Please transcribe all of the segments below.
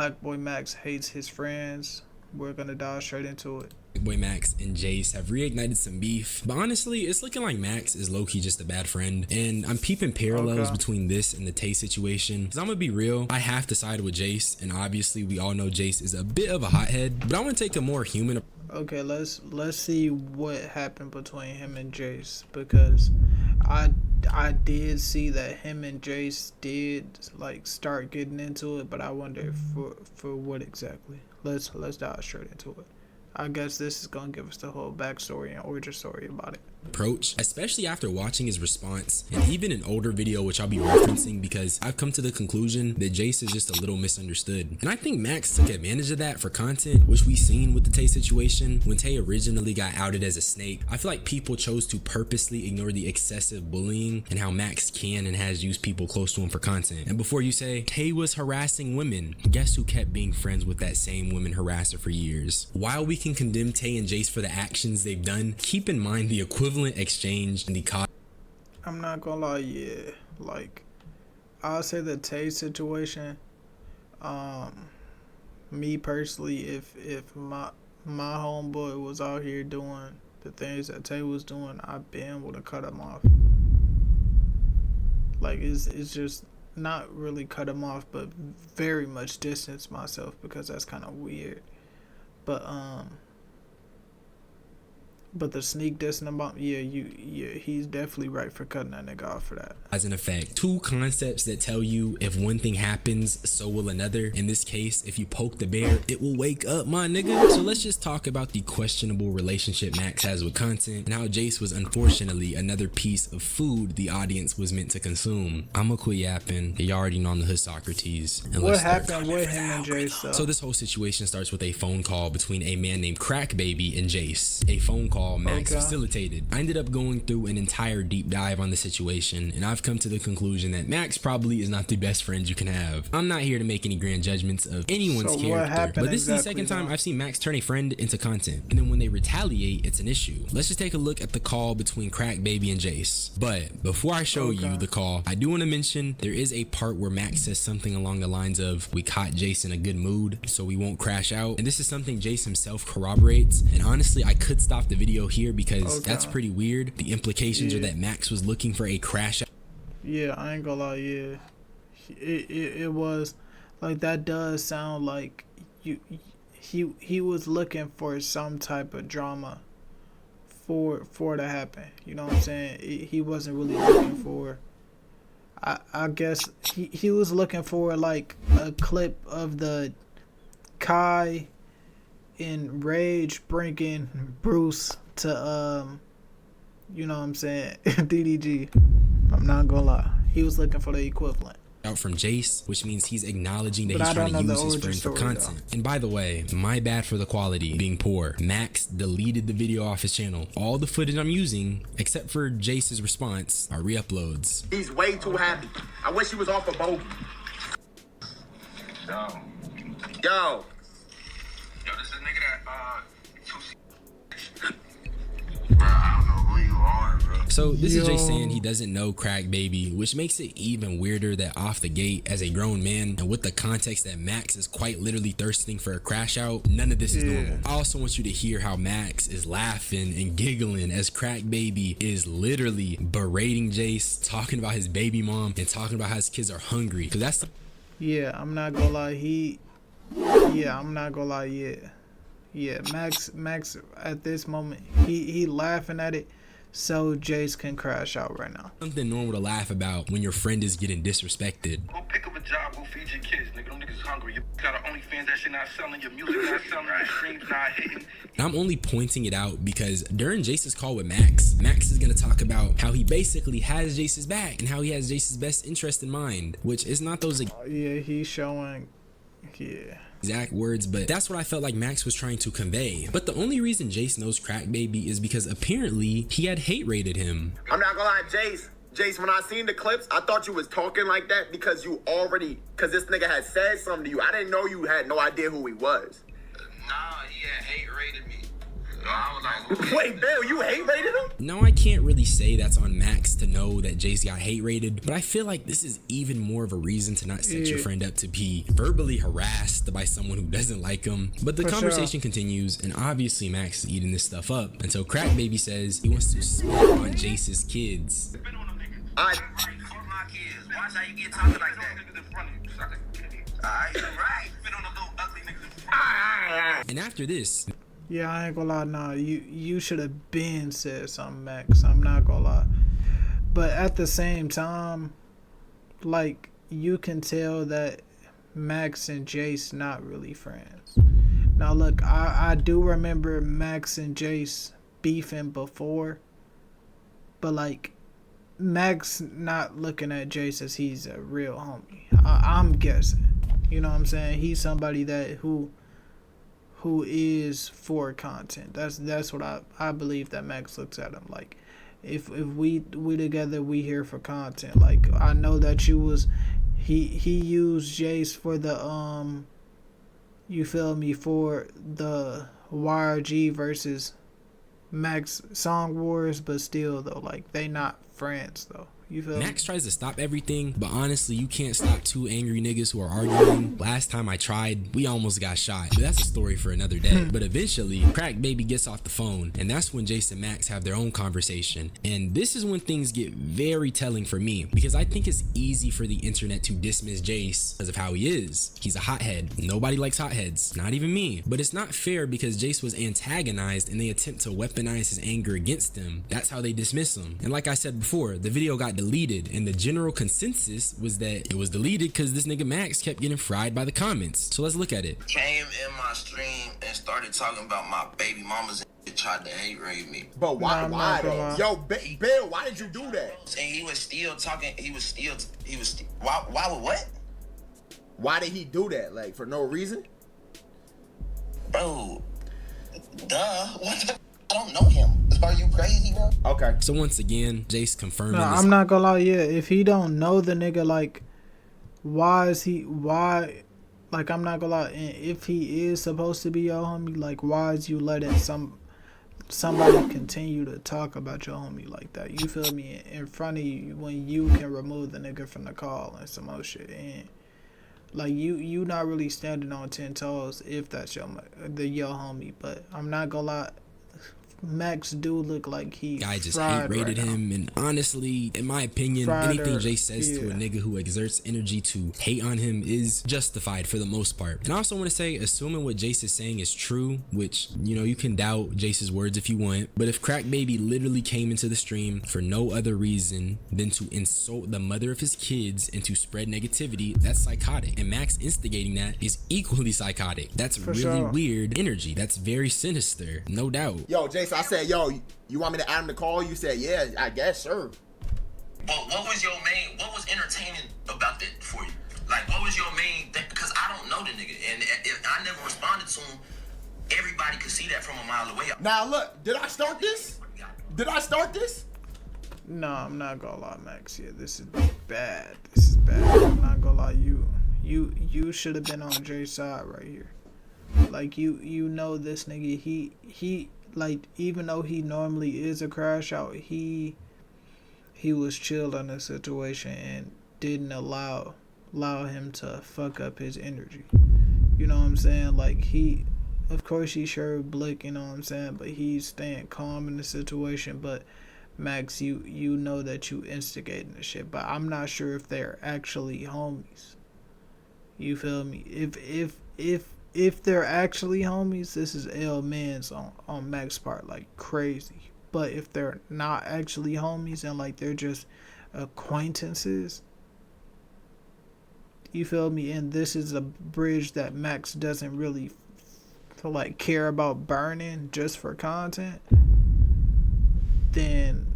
Plaqueboy Max hates his friends. We're gonna dive straight into it. Boy Max and Jace have reignited some beef, but honestly it's looking like Max is low-key just a bad friend, and I'm peeping parallels between this and the Tay situation. Because I'm gonna be real, I have to side with Jace, and obviously we all know Jace is a bit of a hothead, but I want to take a more human. Okay, let's see what happened between him and Jace, because I did see that him and Jace did like start getting into it, but I wonder for what exactly. Let's dive straight into it. I guess this is gonna give us the whole backstory and origin story about it. Approach, especially after watching his response and even an older video which I'll be referencing, because I've come to the conclusion that Jace is just a little misunderstood, and I think Max took advantage of that for content, which we seen with the Tay situation. When Tay originally got outed as a snake, I feel like people chose to purposely ignore the excessive bullying and how Max can and has used people close to him for content. And before you say Tay was harassing women, guess who kept being friends with that same women harasser for years? While we can condemn Tay and Jace for the actions they've done, keep in mind the equivalent exchange in the I'm not gonna lie, yeah, like I'll say the Tay situation, me personally, if my homeboy was out here doing the things that Tay was doing, I've been able to cut him off. Like it's just not really cut him off, but very much distance myself, because that's kind of weird. But the sneak dissing about, yeah, he's definitely right for cutting that nigga off for that. As an effect, two concepts that tell you if one thing happens, so will another. In this case, if you poke the bear, it will wake up, my nigga. So let's just talk about the questionable relationship Max has with content, and how Jace was unfortunately another piece of food the audience was meant to consume. I'ma quit yapping. You already know I'm the hood Socrates. And what happened with him and Jace, though? So this whole situation starts with a phone call between a man named Crack Baby and Jace. A phone call Max facilitated. I ended up going through an entire deep dive on the situation, and I've come to the conclusion that Max probably is not the best friend you can have. I'm not here to make any grand judgments of anyone's character, but this is the second time I've seen Max turn a friend into content, and then when they retaliate, it's an issue. Let's just take a look at the call between Crack Baby and Jace. But before I show you the call, I do want to mention there is a part where Max says something along the lines of, "We caught Jace in a good mood, so we won't crash out," and this is something Jace himself corroborates. And honestly, I could stop the video here because that's pretty weird. The implications are that Max was looking for a crash out. Yeah, I ain't gonna lie, yeah. It was like, that does sound like he was looking for some type of drama for to happen. You know what I'm saying? He wasn't really looking for, I guess he was looking for like a clip of the Kai in Rage bringing Bruce to you know what I'm saying, DDG. I'm not gonna lie, he was looking for the equivalent out from Jace, which means he's acknowledging that he's trying to use his friend for content. And by the way, my bad for the quality being poor. Max deleted the video off his channel. All the footage I'm using, except for Jace's response, are re-uploads. He's way too happy. I wish he was off a boat. Yo, this is nigga that bro, I don't know who you are, bro. So this is Jace saying he doesn't know Crack Baby, which makes it even weirder that off the gate, as a grown man, and with the context that Max is quite literally thirsting for a crash out, none of this is normal. I also want you to hear how Max is laughing and giggling as Crack Baby is literally berating Jace, talking about his baby mom and talking about how his kids are hungry. Cause that's I'm not gonna lie, I'm not gonna lie, Max at this moment, he laughing at it so Jace can crash out right now. Something normal to laugh about when your friend is getting disrespected. Go pick up a job, go feed your kids, nigga. Them niggas hungry. You got an OnlyFans, that shit not selling, your music not selling, your streams not hitting. I'm only pointing it out because during Jace's call with Max is gonna talk about how he basically has Jace's back and how he has Jace's best interest in mind, which is not those he's showing, exact words, but that's what I felt like Max was trying to convey. But the only reason Jace knows Crack Baby is because apparently he had hate rated him. I'm not gonna lie, Jace, when I seen the clips, I thought you was talking like that because this nigga had said something to you. I didn't know you had no idea who he was. Nah, he had hate rated me. I was like, Wait, Bill, you hate rated him? No, I can't really say that's on Max to know that Jace got hate rated, but I feel like this is even more of a reason to not set your friend up to be verbally harassed by someone who doesn't like him. But the conversation continues, and obviously Max is eating this stuff up until Crack Baby says he wants to spit on Jace's kids. I fuck my kids. Watch how you get talking like that. Niggas in front of you. Suck it. Alright, right. Spit on the little ugly niggas in front of you. And after this, yeah, I ain't gonna lie, nah, you should have been said something, Max. I'm not gonna lie. But at the same time, like, you can tell that Max and Jace not really friends. Now look, I do remember Max and Jace beefing before, but like, Max not looking at Jace as he's a real homie. I'm guessing. You know what I'm saying? He's somebody that who is for content. That's what I believe that Max looks at him like. If we together, we here for content. Like, I know that he used Jace for the you feel me, for the YRG versus Max Song Wars, but still though, like, they not friends though. You feel Max tries to stop everything, but honestly, you can't stop two angry niggas who are arguing. Last time I tried, we almost got shot, but that's a story for another day. But eventually, Crack Baby gets off the phone, and that's when Jace and Max have their own conversation. And this is when things get very telling for me, because I think it's easy for the internet to dismiss Jace because of how he is. He's a hothead. Nobody likes hotheads, not even me. But it's not fair because Jace was antagonized and they attempt to weaponize his anger against him. That's how they dismiss him. And like I said before, the video got deleted, and the general consensus was that it was deleted because this nigga Max kept getting fried by the comments. So let's look at it. Came in my stream and started talking about my baby mamas and tried to hate rape me. But why? Nah, Why nah, though? nah. Yo, Bill, why did you do that? And he was still talking. Why would what? Why did he do that? Like, for no reason? Bro, duh. What the? I don't know him. Are you crazy, bro? Okay. So once again, Jace confirming No, this. I'm not gonna lie, yeah. If he don't know the nigga, like, like, I'm not gonna lie, and if he is supposed to be your homie, like, why is you letting somebody continue to talk about your homie like that? You feel me? In front of you, when you can remove the nigga from the call and some other shit. And like, you not really standing on 10 toes if that's your homie. But I'm not gonna lie, Max do look like he Guy just fried hate rated right him, and honestly, in my opinion, anything Jace says to a nigga who exerts energy to hate on him is justified for the most part. And I also want to say, assuming what Jace is saying is true, which, you know, you can doubt Jace's words if you want, but if Crack Baby literally came into the stream for no other reason than to insult the mother of his kids and to spread negativity, that's psychotic. And Max instigating that is equally psychotic. That's really weird energy. That's very sinister, no doubt. Yo, Jace, I said, yo, you want me to add him to call? You said, yeah, I guess, sure. But what was entertaining about that for you? Like, what was your main thing? Because I don't know the nigga, and if I never responded to him, everybody could see that from a mile away. Now, look, did I start this? No, I'm not gonna lie, Max. Yeah, this is bad. I'm not gonna lie, you should have been on Jay's side right here. Like, you know this nigga, he like, even though he normally is a crash out, he was chill in the situation and didn't allow him to fuck up his energy. You know what I'm saying? Like, of course he sure blick, you know what I'm saying, but he's staying calm in the situation. But Max, you know that you instigating the shit, but I'm not sure if they're actually homies. You feel me? If they're actually homies, this is L mans on Max's part, like, crazy. But if they're not actually homies and, like, they're just acquaintances, you feel me? And this is a bridge that Max doesn't really like care about burning just for content, then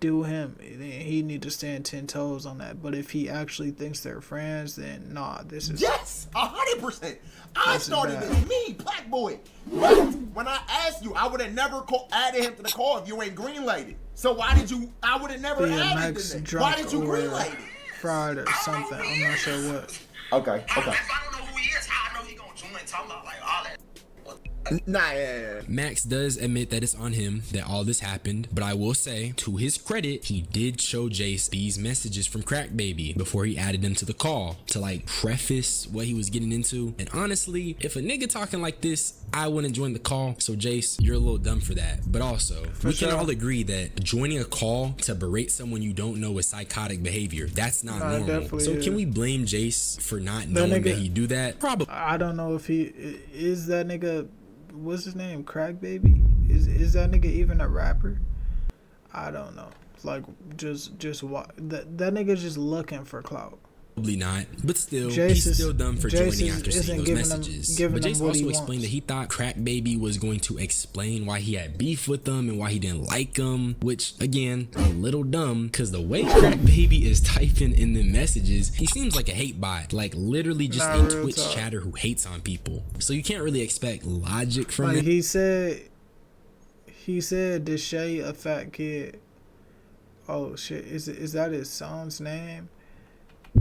do him. He need to stand 10 toes on that. But if he actually thinks they're friends, then nah, this is... Yes, 100%. I started this. Me, Black Boy. But when I asked you, I would have never added him to the call if you ain't green-lighted. So why did you... I would have never added him. Why did you green-light it? Fried or something. I'm not sure what. Okay. If I don't know who he is, how I know he gonna join talking about, like, all that? Nah, yeah. Max does admit that it's on him that all this happened, but I will say, to his credit, he did show Jace these messages from Crack Baby before he added them to the call to like preface what he was getting into. And honestly, if a nigga talking like this, I wouldn't join the call. So Jace, you're a little dumb for that. But also, we can all agree that joining a call to berate someone you don't know is psychotic behavior. That's not normal. So can we blame Jace for not knowing that he do that? Probably. I don't know if he is that nigga. What's his name? Crack Baby? Is that nigga even a rapper? I don't know. Like just what that nigga's just looking for clout. Probably not, but still, he's still dumb for joining after seeing those messages. But Jace also explained that he thought Crack Baby was going to explain why he had beef with them and why he didn't like them, which again, a little dumb, because the way Crack Baby is typing in the messages, he seems like a hate bot, like literally just a Twitch chatter who hates on people. So you can't really expect logic from him. He said, Deshae a fat kid. Oh shit, is that his son's name?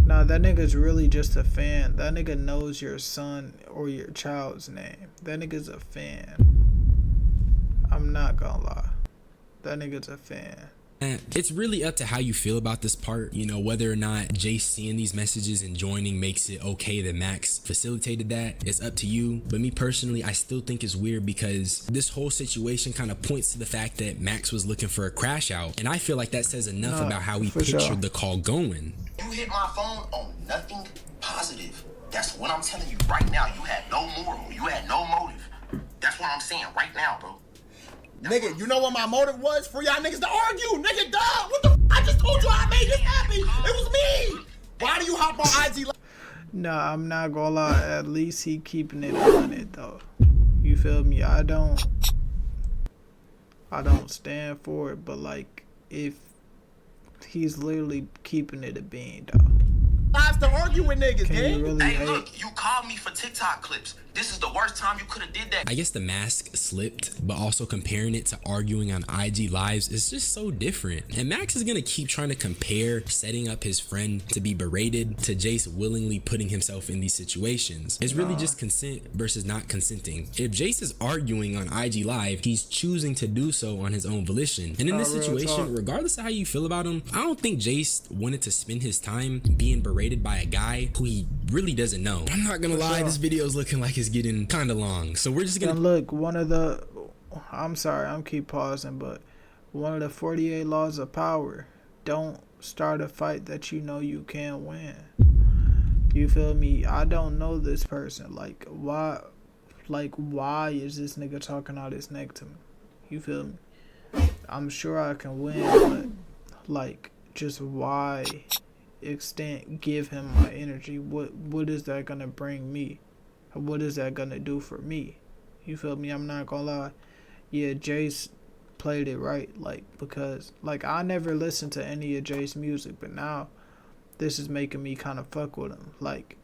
Nah, that nigga's really just a fan. That nigga knows your son or your child's name. That nigga's a fan. I'm not gonna lie. That nigga's a fan. It's really up to how you feel about this part, you know, whether or not Jace seeing these messages and joining makes it okay that Max facilitated that. It's up to you. But me personally, I still think it's weird because this whole situation kind of points to the fact that Max was looking for a crash out. And I feel like that says enough about how he pictured the call going. You hit my phone on nothing positive. That's what I'm telling you right now. You had no moral. You had no motive. That's what I'm saying right now, bro. Nigga, you know what my motive was? For y'all niggas to argue. Nigga, dog. What the f? I just told you I made this happen. It was me. Why do you hop on IG? Nah, I'm not gonna lie. At least he keeping it on it though. You feel me? I don't stand for it, but like if he's literally keeping it a bean, dog. I to argue with niggas, Can you really hey, look, you called me for TikTok clips. This is the worst time you could have did that. I guess the mask slipped, but also comparing it to arguing on IG lives is just so different. And Max is gonna keep trying to compare setting up his friend to be berated to Jace willingly putting himself in these situations. It's really just consent versus not consenting. If Jace is arguing on IG live, he's choosing to do so on his own volition. And in this situation, regardless of how you feel about him, I don't think Jace wanted to spend his time being berated by a guy who he really doesn't know. I'm not gonna lie, this video is looking like it's getting kind of long, so we're just gonna look. I'm sorry, I'm keep pausing, but one of the 48 laws of power: don't start a fight that you know you can't win. You feel me? I don't know this person. Like why is this nigga talking all this neck to me? You feel me? I'm sure I can win, but like just why extent give him my energy? What is that gonna bring me? What is that gonna do for me? You feel me? I'm not gonna lie. Yeah, Jace played it right, like, because like I never listened to any of Jace's music, but now this is making me kind of fuck with him. Like,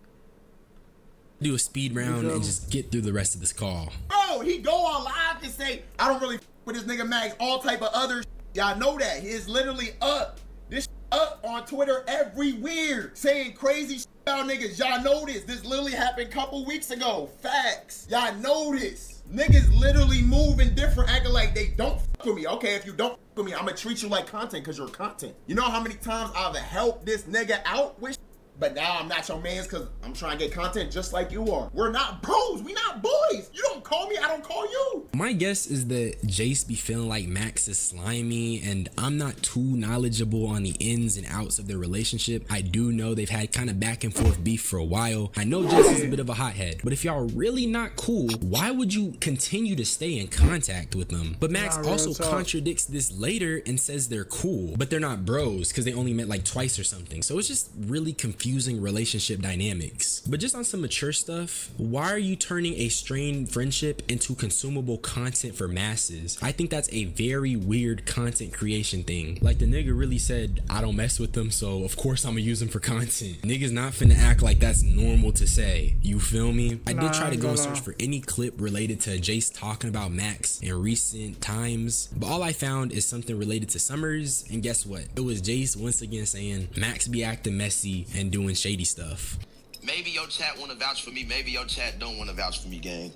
do a speed round and just get through the rest of this call. Bro, he go on live and say, I don't really with this nigga Max, all type of other y'all know that. He is literally up. This up on Twitter everywhere saying crazy shit about niggas. Y'all know this. This literally happened a couple weeks ago. Facts. Y'all know this. Niggas literally moving different, acting like they don't fuck with me. Okay, if you don't fuck with me, I'm gonna treat you like content because you're content. You know how many times I've helped this nigga out with shit? But now I'm not your mans because I'm trying to get content just like you are. We're not bros. We not boys. You don't call me, I don't call you. My guess is that Jace be feeling like Max is slimy, and I'm not too knowledgeable on the ins and outs of their relationship. I do know they've had kind of back and forth beef for a while. I know Jace is a bit of a hothead, but if y'all are really not cool, why would you continue to stay in contact with them? But Max also contradicts this later and says they're cool, but they're not bros because they only met like twice or something. So it's just really confusing relationship dynamics. But just on some mature stuff, why are you turning a strained friendship into consumable content for masses? I think that's a very weird content creation thing. Like the nigga really said, I don't mess with them, so of course I'm gonna use them for content. Niggas not finna act like that's normal to say. You feel me? I did try to go and search for any clip related to Jace talking about Max in recent times, but all I found is something related to Summers, and guess what? It was Jace once again saying Max be acting messy and doing shady stuff. Maybe your chat want to vouch for me. Maybe your chat don't want to vouch for me, gang.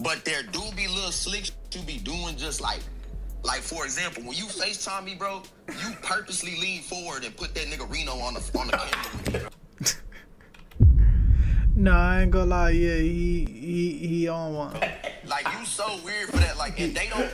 But there do be little slicks you be doing, just like for example, when you FaceTime me, bro, you purposely lean forward and put that nigga Reno on the camera. No, I ain't gonna lie. Yeah, he on one. Like, you so weird for that. Like, and they don't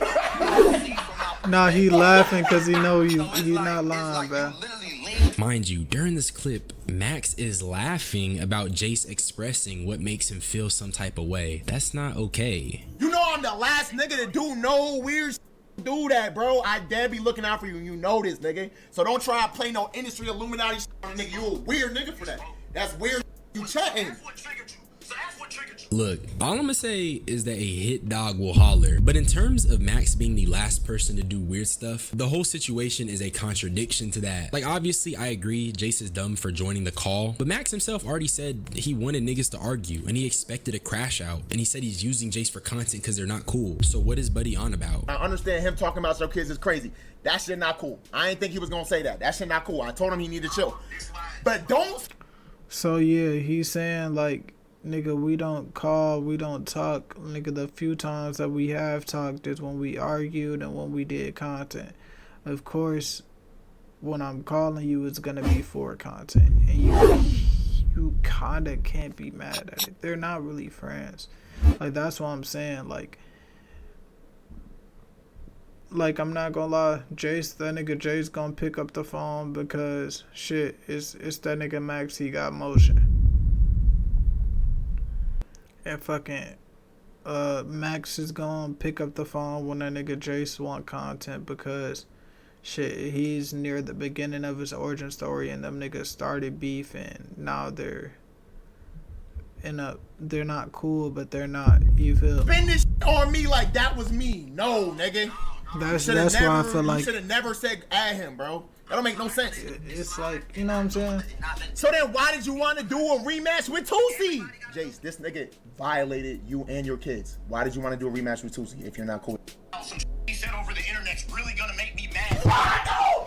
see from Nah, he laughing because he know you. So You like, not lying, like bro. you literally lean. Mind you, during this clip, Max is laughing about Jace expressing what makes him feel some type of way. That's not okay. You know I'm the last nigga to do no weird shit. Do that, bro. I dare be looking out for you, and you know this, nigga. So don't try to play no industry Illuminati shit on a nigga. You a weird nigga for that. That's weird. You chatting. That's what triggered you. So that's what triggered you. Look, all I'm gonna say is that a hit dog will holler. But in terms of Max being the last person to do weird stuff, the whole situation is a contradiction to that. Like, obviously, I agree Jace is dumb for joining the call, but Max himself already said he wanted niggas to argue and he expected a crash out. And he said he's using Jace for content because they're not cool. So what is Buddy on about? I understand him talking about your kids is crazy. That shit not cool. I didn't think he was gonna say that. That shit not cool. I told him he needed to chill. But don't. So yeah, he's saying like, nigga, we don't call, we don't talk. Nigga, the few times that we have talked is when we argued and when we did content. Of course, when I'm calling you, it's gonna be for content, and you kinda can't be mad at it. They're not really friends. Like, that's what I'm saying. Like, I'm not gonna lie, that nigga Jace gonna pick up the phone because shit, it's that nigga Max, he got motion. And fucking Max is gonna pick up the phone when that nigga Jace want content because shit, he's near the beginning of his origin story and them niggas started beef and now they're not cool, but they're not, you feel? Spin this shit on me like that was me. No, nigga. That's why I feel like you should have never said at him, bro. That don't make no sense. It's like, you know what I'm saying? So then why did you want to do a rematch with Tusi? Jace, this nigga violated you and your kids. Why did you want to do a rematch with Tusi if you're not cool? Some he said over the internet's really gonna make me mad.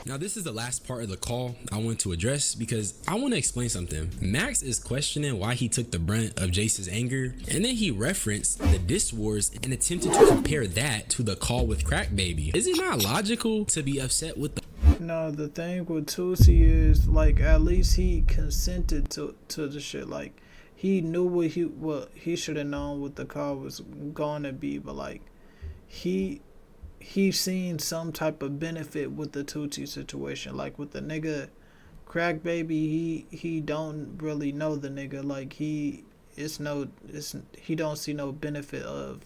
Now, this is the last part of the call I want to address because I want to explain something. Max is questioning why he took the brunt of Jace's anger, and then he referenced the diss wars and attempted to compare that to the call with Crack Baby. Is it not logical to be upset with the... No, the thing with Tusi is, like, at least he consented to the shit. Like, he knew what he should have known what the call was going to be, but like, he seen some type of benefit with the Tusi situation. Like, with the nigga Crack Baby, he don't really know the nigga. Like, he don't see no benefit of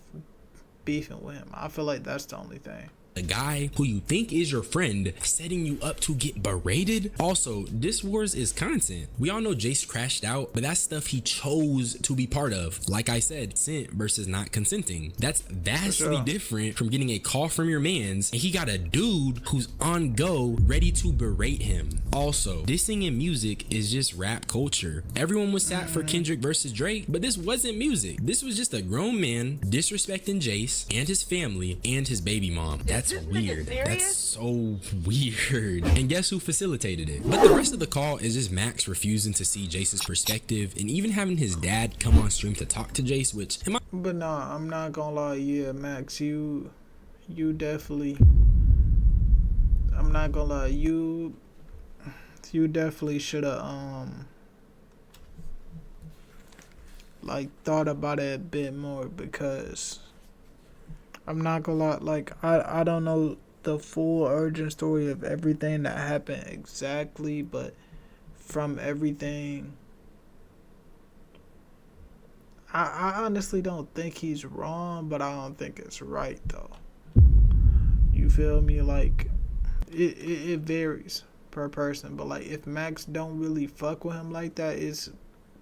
beefing with him. I feel like that's the only thing. The guy who you think is your friend setting you up to get berated. Also, Diss Wars is content. We all know Jace crashed out, but that's stuff he chose to be part of. Like I said, consent versus not consenting. That's vastly different from getting a call from your mans and he got a dude who's on go ready to berate him. Also, dissing in music is just rap culture. Everyone was sat for Kendrick versus Drake, but this wasn't music. This was just a grown man disrespecting Jace and his family and his baby mom. That's weird. That's so weird. And guess who facilitated it? But the rest of the call is just Max refusing to see Jace's perspective and even having his dad come on stream to talk to Jace, which... But nah, I'm not gonna lie. Yeah, Max, you definitely... I'm not gonna lie. You definitely should have, like, thought about it a bit more because... I'm not gonna lie, like, I don't know the full origin story of everything that happened exactly, but from everything, I honestly don't think he's wrong, but I don't think it's right, though. You feel me? Like, it varies per person, but, like, if Max don't really fuck with him like that,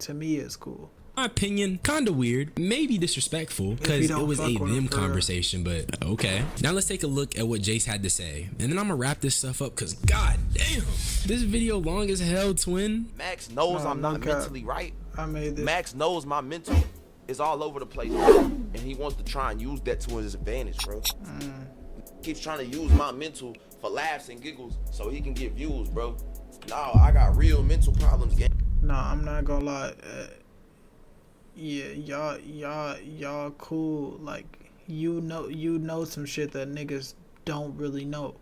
to me, it's cool. My opinion, kinda weird, maybe disrespectful, because it was a them conversation, but okay. Now let's take a look at what Jace had to say, and then I'm gonna wrap this stuff up, because god damn, this video long as hell, twin. Max knows I'm not mentally right. I made this. Max knows my mental is all over the place, and he wants to try and use that to his advantage, bro. Keeps trying to use my mental for laughs and giggles so he can get views, bro. No, I got real mental problems, gang. Nah, I'm not gonna lie. y'all cool. Like, you know some shit that niggas don't really know.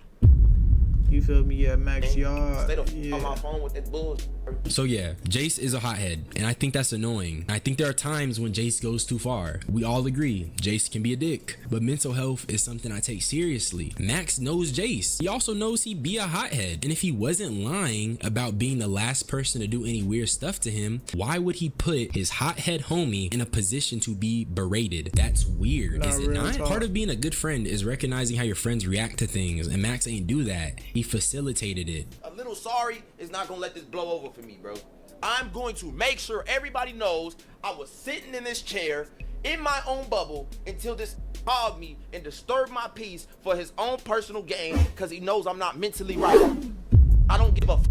You feel me? Yeah, Max, y'all. Yeah. On my phone with that bullshit. So yeah, Jace is a hothead, and I think that's annoying. I think there are times when Jace goes too far. We all agree, Jace can be a dick, but mental health is something I take seriously. Max knows Jace. He also knows he be a hothead, and if he wasn't lying about being the last person to do any weird stuff to him, why would he put his hothead homie in a position to be berated? That's weird, is it not? Part of being a good friend is recognizing how your friends react to things, and Max ain't do that. He facilitated it. A little sorry is not gonna let this blow over for me, bro. I'm going to make sure everybody knows I was sitting in this chair in my own bubble until this called me and disturbed my peace for his own personal gain because he knows I'm not mentally right. I don't give a f.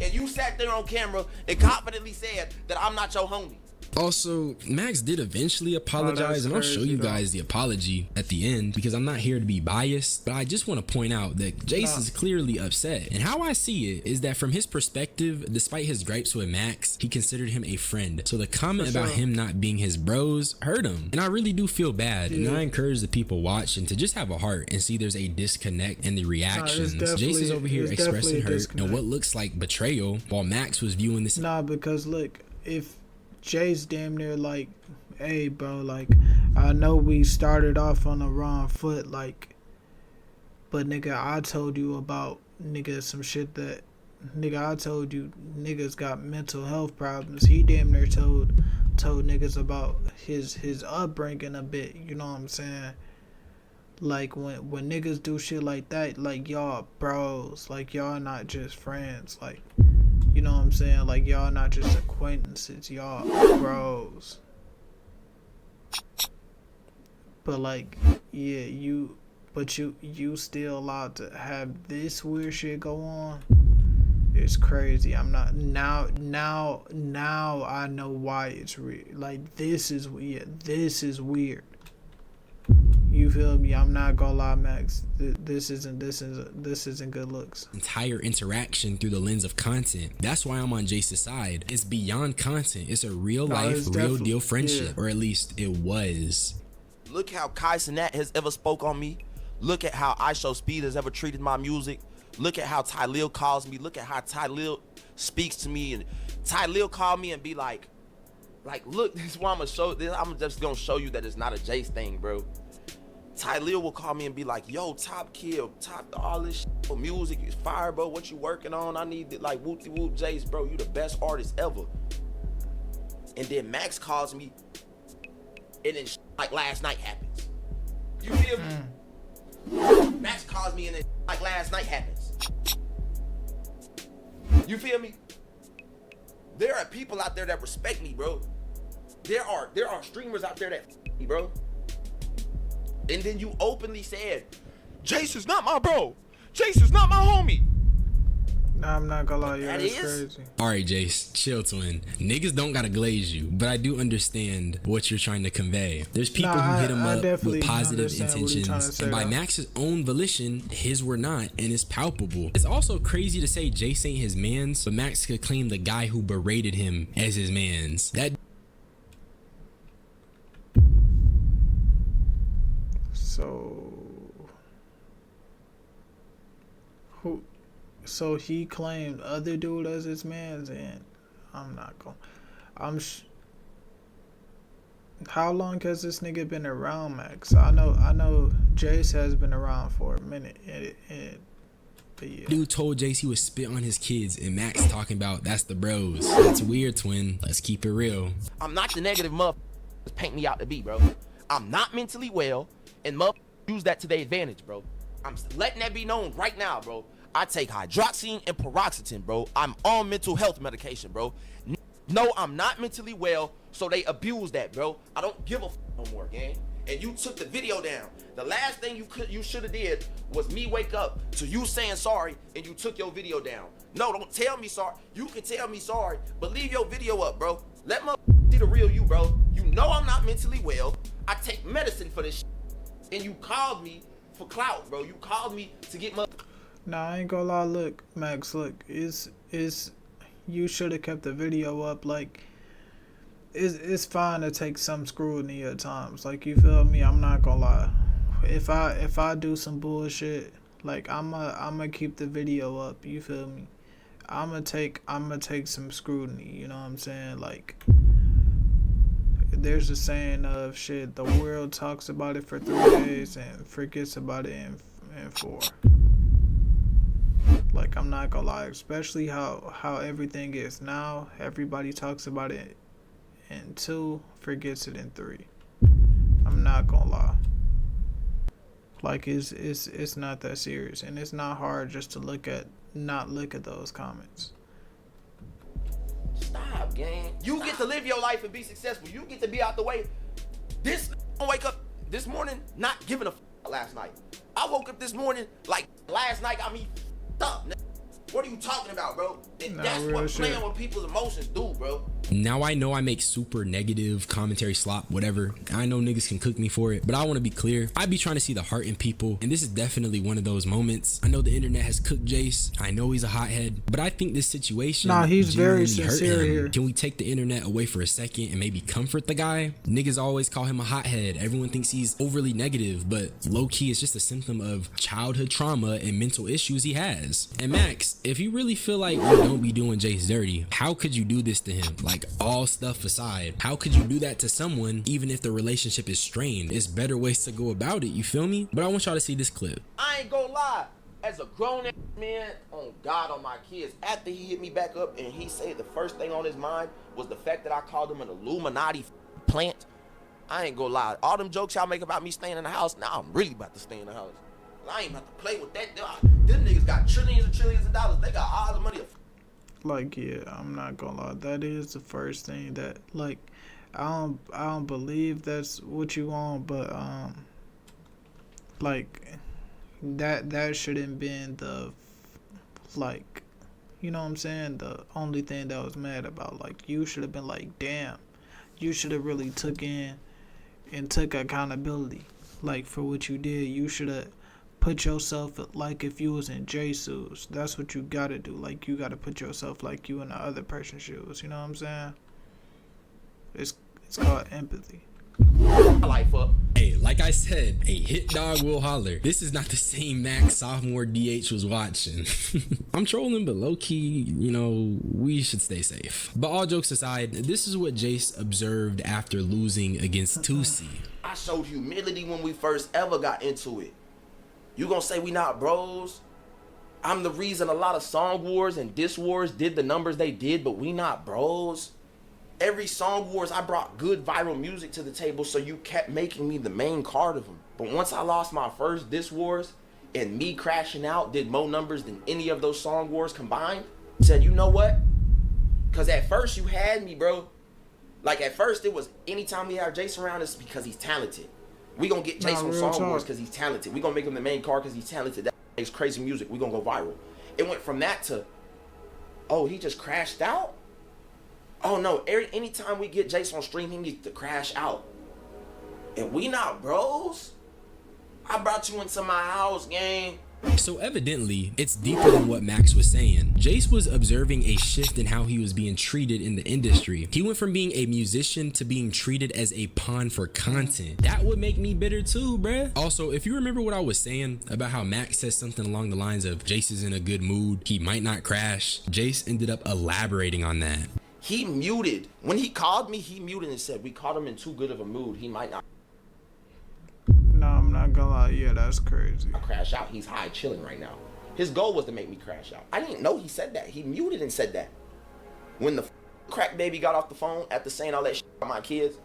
And you sat there on camera and confidently said that I'm not your homie. Also, Max did eventually apologize, and I'll show you guys the apology at the end because I'm not here to be biased, but I just want to point out that Jace is clearly upset. And how I see it is that from his perspective, despite his gripes with Max, he considered him a friend. So the comment about him not being his bros hurt him. And I really do feel bad. And I encourage the people watching to just have a heart and see there's a disconnect in the reactions. Jace is over here expressing hurt and what looks like betrayal while Max was viewing this. Nah, because look, if Jay's damn near like, hey bro, like, I know we started off on the wrong foot, like, but nigga, I told you about nigga some shit that nigga, I told you niggas got mental health problems. He damn near told niggas about his upbringing a bit, you know what I'm saying? Like, when niggas do shit like that, like, y'all bros, like, y'all not just friends, like, you know what I'm saying? Like, y'all not just acquaintances, y'all bros. But like, yeah, you still allowed to have this weird shit go on. It's crazy. I'm not now I know why it's weird. Like, this is weird. You feel me? I'm not gonna lie, Max. This isn't good looks. Entire interaction through the lens of content. That's why I'm on Jace's side. It's beyond content. It's a real life, real deal friendship, or at least it was. Look how Kai Cenat has ever spoke on me. Look at how I Show Speed has ever treated my music. Look at how Ty Lil calls me. Look at how Ty Lil speaks to me, and Ty Lil call me and be like, look, this is why I'm just gonna show you that it's not a Jace thing, bro. Ty Lil will call me and be like, yo, top kill, top all this shit, music is fire, bro. What you working on? I need it, like, whoop de whoop, Jace, bro. You the best artist ever. And then Max calls me, and then like last night happens. You feel me? Max calls me, and then like last night happens. You feel me? There are people out there that respect me, bro. There are streamers out there that me, bro. And then you openly said, Jace is not my bro. Jace is not my homie. Nah, I'm not gonna lie, it's crazy. Alright, Jace, chill, twin. Niggas don't gotta glaze you, but I do understand what you're trying to convey. There's people who hit him up with positive intentions, and by Max's own volition, his were not, and it's palpable. It's also crazy to say Jace ain't his mans, but Max could claim the guy who berated him as his mans. That So he claimed other dude as his man's, and I'm not going. How long has this nigga been around, Max? I know Jace has been around for a minute, but yeah. Dude told Jace he would spit on his kids, and Max talking about that's the bros. That's weird, twin. Let's keep it real. I'm not the negative motherfucker paint me out to be, bro. I'm not mentally well, and motherfuckers use that to their advantage, bro. I'm letting that be known right now, bro. I take hydroxine and paroxetine, bro. I'm on mental health medication, bro. No, I'm not mentally well, so they abuse that, bro. I don't give a f no more, gang. And you took the video down. The last thing you should have did was me wake up to you saying sorry, and you took your video down. No, don't tell me sorry. You can tell me sorry, but leave your video up, bro. Let my see the real you, bro. You know I'm not mentally well. I take medicine for this shit. And you called me for clout, bro. You called me to get my... Nah, I ain't gonna lie. Look, Max, look, you should have kept the video up. Like, it's fine to take some scrutiny at times. Like, you feel me? I'm not gonna lie. If I do some bullshit, like, I'ma keep the video up. You feel me? I'ma take some scrutiny. You know what I'm saying? Like, there's a saying of shit. The world talks about it for 3 days and forgets about it in 4. Like, I'm not gonna lie, especially how everything is now. Everybody talks about it in 2, forgets it in 3. I'm not gonna lie. Like, it's not that serious, and it's not hard just to not look at those comments. Stop, gang. You get to live your life and be successful. You get to be out the way. This wake up this morning not giving a last night. I woke up this morning like last night got me up. What are you talking about, bro? That's what playing with people's emotions do, bro. Now I know I make super negative commentary slop, whatever. I know niggas can cook me for it, but I want to be clear. I be trying to see the heart in people, and this is definitely one of those moments. I know the internet has cooked Jace. I know he's a hothead, but I think this situation he's very sincere here. Can we take the internet away for a second and maybe comfort the guy? Niggas always call him a hothead. Everyone thinks he's overly negative, but low-key it's just a symptom of childhood trauma and mental issues he has. And Max, if you really feel like you don't be doing Jace dirty, how could you do this to him? Like, all stuff aside, how could you do that to someone even if the relationship is strained? It's better ways to go about it, you feel me? But I want y'all to see this clip. I ain't gonna lie, as a grown man, on God, on my kids, after he hit me back up and he said the first thing on his mind was the fact that I called him an Illuminati plant, I ain't gonna lie, all them jokes y'all make about me staying in the house, now I'm really about to stay in the house. I ain't about to play with that. Them niggas got trillions and trillions of dollars. They got all the money. Like, yeah, I'm not gonna lie. That is the first thing that, like, I don't believe that's what you want, but like, that shouldn't been the, like, you know what I'm saying, the only thing that I was mad about. Like, you should have been like, damn, you should have really took accountability, like, for what you did. You should have put yourself like if you was in Jay's shoes. That's what you gotta do. Like, you gotta put yourself like you in the other person's shoes. You know what I'm saying? It's called empathy. Hey, like I said, a hit dog will holler. This is not the same Max sophomore DH was watching. I'm trolling, but low-key, you know, we should stay safe. But all jokes aside, this is what Jace observed after losing against Tusi. I showed humility when we first ever got into it. You gonna say we not bros? I'm the reason a lot of song wars and diss wars did the numbers they did, but we not bros. Every song wars, I brought good viral music to the table, so you kept making me the main card of them. But once I lost my first diss wars and me crashing out did more numbers than any of those song wars combined, said, you know what? Because at first you had me, bro. Like, at first it was anytime we have Jace around, it's because he's talented. We gonna get Jace on Song Wars because he's talented. We gonna make him the main card because he's talented. That makes crazy music. We gonna go viral. It went from that to, oh, he just crashed out? Oh no, anytime we get Jace on stream, he needs to crash out. And we not bros? I brought you into my house, gang. So evidently, it's deeper than what Max was saying. Jace was observing a shift in how he was being treated in the industry. He went from being a musician to being treated as a pawn for content. That would make me bitter too, bruh. Also, if you remember what I was saying about how Max said something along the lines of Jace is in a good mood, he might not crash, Jace ended up elaborating on that. He muted. When he called me, he muted and said, we caught him in too good of a mood. He might not. No, I'm not gonna lie. Yeah, that's crazy. I crash out. He's high chilling right now. His goal was to make me crash out. I didn't know he said that. He muted and said that. When the crack baby got off the phone after saying all that shit about my kids,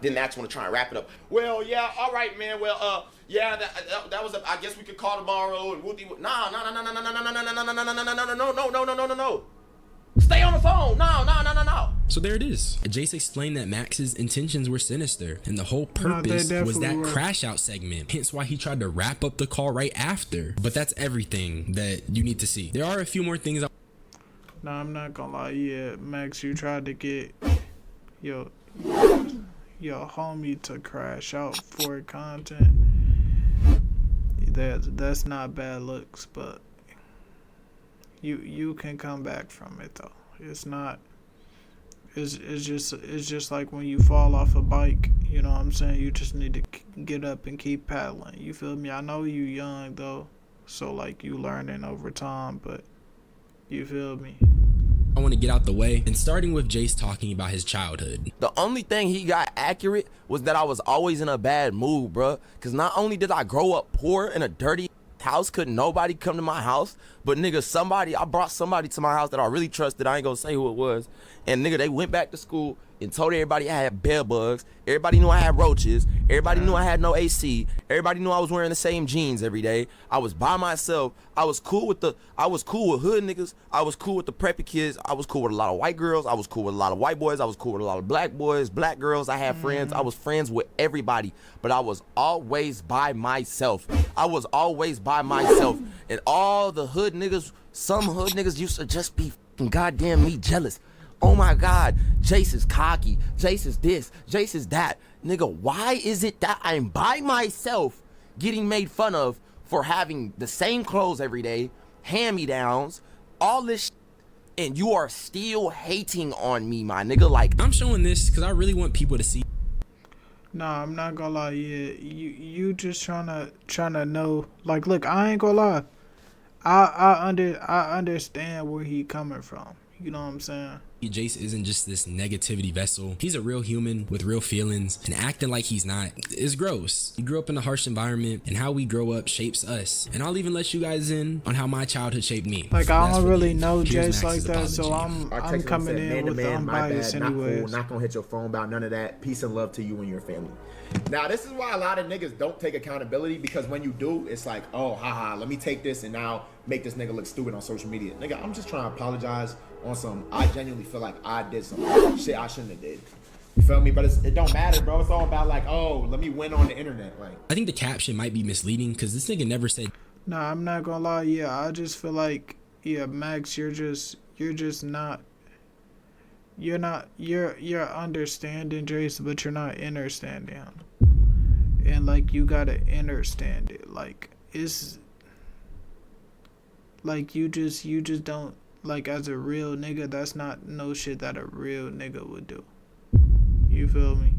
then Max want to try and wrap it up. Well, yeah, all right, man. Well, yeah, that was. I guess we could call tomorrow and whoopty. No. Stay on the phone. No. So there it is. Jace explained that Max's intentions were sinister, and the whole purpose was that crash out segment. Hence why he tried to wrap up the call right after. But that's everything that you need to see. There are a few more things. No, I'm not gonna lie. Yeah, Max, you tried to get your homie to crash out for content. That's not bad looks, but you can come back from it though. It's just like when you fall off a bike. You know what I'm saying? You just need to get up and keep paddling. You feel me? I know you young though, so like you learning over time, but you feel me? I want to get out the way, and starting with Jace talking about his childhood. The only thing he got accurate was that I was always in a bad mood, bruh. Because not only did I grow up poor in a dirty house, couldn't nobody come to my house, but nigga, I brought somebody to my house that I really trusted. I ain't gonna say who it was. And nigga, they went back to school and told everybody I had bed bugs. Everybody knew I had roaches. Everybody knew I had no AC. Everybody knew I was wearing the same jeans every day. I was by myself. I was cool with hood niggas. I was cool with the preppy kids. I was cool with a lot of white girls. I was cool with a lot of white boys. I was cool with a lot of black boys, black girls. I had friends. I was friends with everybody, but I was always by myself. And all the hood niggas, some hood niggas used to just be fucking goddamn me jealous. Oh my God, Jace is cocky, Jace is this, Jace is that. Nigga, why is it that I'm by myself getting made fun of for having the same clothes every day, hand-me-downs, all this shit, and you are still hating on me, my nigga? Like, I'm showing this because I really want people to see. Nah, I'm not gonna lie. Yeah, you just trying to know. Like, look, I ain't gonna lie. I understand where he coming from. You know what I'm saying? Jace isn't just this negativity vessel. He's a real human with real feelings, and acting like he's not is gross. He grew up in a harsh environment, and how we grow up shapes us. And I'll even let you guys in on how my childhood shaped me. Like, I don't really know Jace like that, so I'm coming in with unbiased anyways. Not gonna hit your phone about none of that. Peace and love to you and your family. Now, this is why a lot of niggas don't take accountability, because when you do, it's like, oh, haha, let me take this and now make this nigga look stupid on social media. Nigga, I'm just trying to apologize on some, I genuinely feel like I did some shit I shouldn't have did. You feel me? But it don't matter, bro. It's all about like, oh, let me win on the internet. Like, I think the caption might be misleading because this nigga never said. Nah, I'm not gonna lie. Yeah, I just feel like, yeah, Max, you're understanding Jace, but you're not understanding him. And like, you gotta understand it. Like, it's like you just don't, like, as a real nigga, that's not no shit that a real nigga would do. You feel me?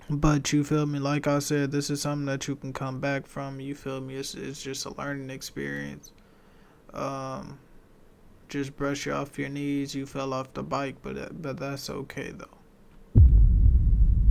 But you feel me? Like I said, this is something that you can come back from. You feel me? It's just a learning experience. Just brush you off your knees. You fell off the bike, but that's okay though.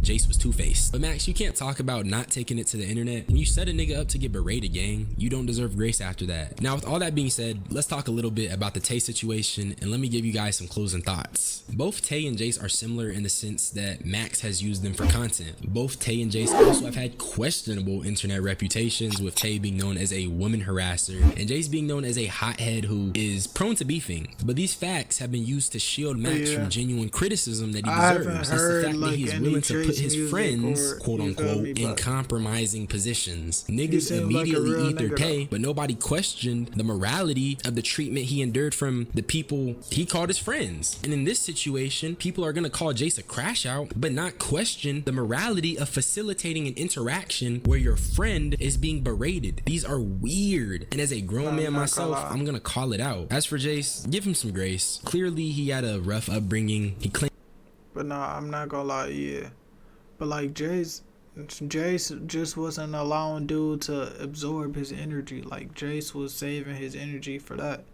Jace was two-faced. But Max, you can't talk about not taking it to the internet. When you set a nigga up to get berated, gang, you don't deserve grace after that. Now, with all that being said, let's talk a little bit about the Tay situation, and let me give you guys some closing thoughts. Both Tay and Jace are similar in the sense that Max has used them for content. Both Tay and Jace also have had questionable internet reputations, with Tay being known as a woman harasser and Jace being known as a hothead who is prone to beefing. But these facts have been used to shield Max from genuine criticism that he deserves. It's the fact that he's willing to put his friends, quote unquote, in compromising positions. Niggas immediately eat their Tay, but nobody questioned the morality of the treatment he endured from the people he called his friends. And in this situation, people are gonna call Jace a crash out, but not question the morality of facilitating an interaction where your friend is being berated. These are weird. And as a grown man myself, I'm gonna call it out. As for Jace, give him some grace. Clearly, he had a rough upbringing. He claimed. But nah, I'm not gonna lie, yeah. But like, Jace just wasn't allowing dude to absorb his energy. Like, Jace was saving his energy for that.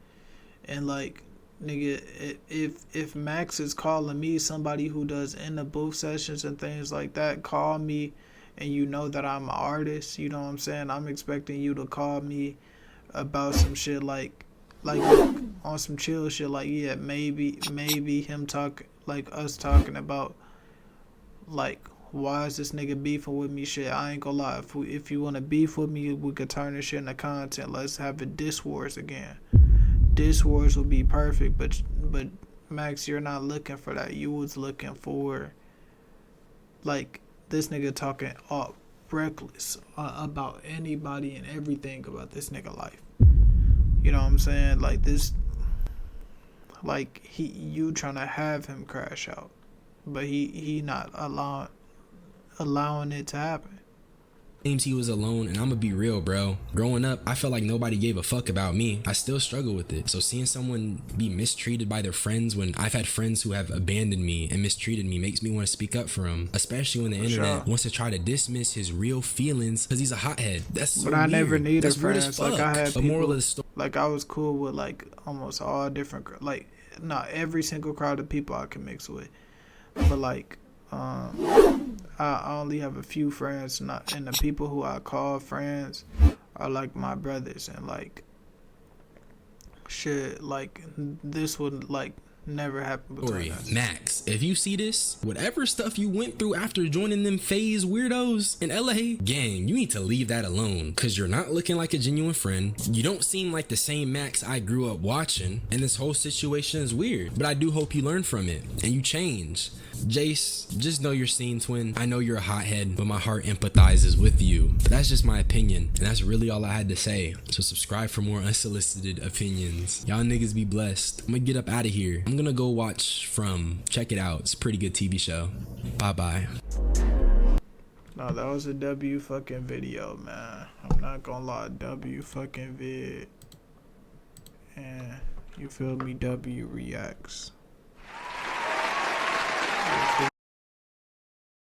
And like, nigga, if Max is calling me, somebody who does in the booth sessions and things like that, call me, and you know that I'm an artist, you know what I'm saying? I'm expecting you to call me about some shit like on some chill shit. Like, yeah, maybe him us talking about, like, why is this nigga beefing with me shit. I ain't gonna lie. If you want to beef with me, we could turn this shit into content. Let's have a diss wars again. Diss wars would be perfect, but Max, you're not looking for that. You was looking for, like, this nigga talking all reckless about anybody and everything about this nigga life. You know what I'm saying? Like, this, like, you trying to have him crash out, but he not allowing it to happen. Claims he was alone, and I'm gonna be real, bro. Growing up, I felt like nobody gave a fuck about me. I still struggle with it. So seeing someone be mistreated by their friends when I've had friends who have abandoned me and mistreated me makes me want to speak up for him, especially when the internet wants to try to dismiss his real feelings because he's a hothead. That's so But I weird. never needed That's weird friends. as fuck. Like I had The moral people, of the story. like I was cool with like almost all different, like not every single crowd of people I can mix with, but like I only have a few friends, and the people who I call friends are like my brothers, and like shit, like this would like never happen between us. Max, if you see this, whatever stuff you went through after joining them phase weirdos in LA, gang, you need to leave that alone, because you're not looking like a genuine friend. You don't seem like the same Max I grew up watching, and this whole situation is weird, but I do hope you learn from it and you change. Jace, just know you're seen, twin. I know you're a hothead, but my heart empathizes with you. That's just my opinion, and that's really all I had to say. So subscribe for more unsolicited opinions. Y'all niggas be blessed. I'm gonna get up out of here. I'm gonna go watch From. Check it out. It's a pretty good TV show. Bye-bye. No, that was a W fucking video, man. I'm not gonna lie, W fucking vid. And you feel me? W reacts.